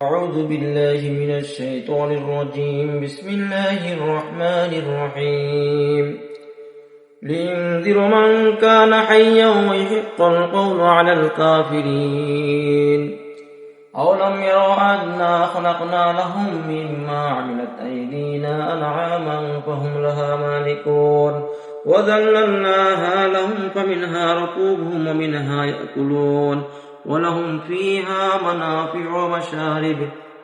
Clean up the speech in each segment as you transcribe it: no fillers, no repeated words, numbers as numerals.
أعوذ بالله من الشيطان الرجيم. بسم الله الرحمن الرحيم. لينذر من كان حيا ويحق القول على الكافرين. أولم يروا أنا خلقنا لهم مما عملت أيدينا أنعاما فهم لها مالكون وذللناها لهم فمنها ركوبهم ومنها يأكلون ولهم فيها منافع ومشارب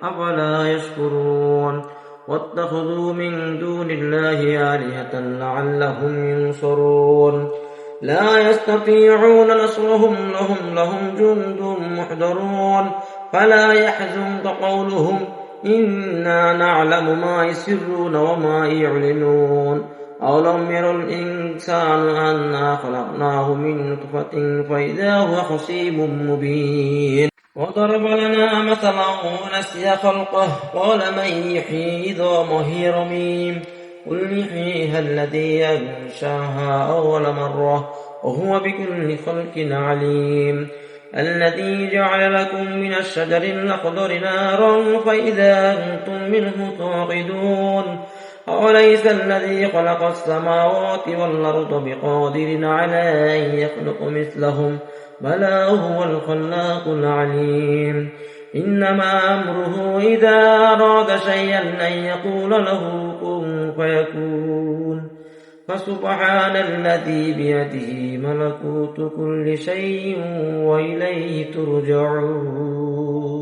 أفلا يشكرون. واتخذوا من دون الله آلهة لعلهم ينصرون. لا يستطيعون نصرهم لهم جند محضرون. فلا يحزنك قولهم إنا نعلم ما يسرون وما يعلنون. أولم ير الإنسان أنا خلقناه من نطفة فإذا هو خصيم مبين. وضرب لنا مثلا ونسي خلقه قال من يحيي عظام وهي رميم. قل يحييها الذي أنشاها أول مرة وهو بكل خلق عليم. الذي جعل لكم من الشجر الأخضر نارا فإذا أنتم منه توقدون. أوليس الذي خلق السماوات والأرض بقادر على أن يخلق مثلهم بلى هو الخلاق العليم. إنما أمره إذا أراد شيئا أن يقول له كن فيكون. فسبحان الذي بيده ملكوت كل شيء وإليه ترجعون.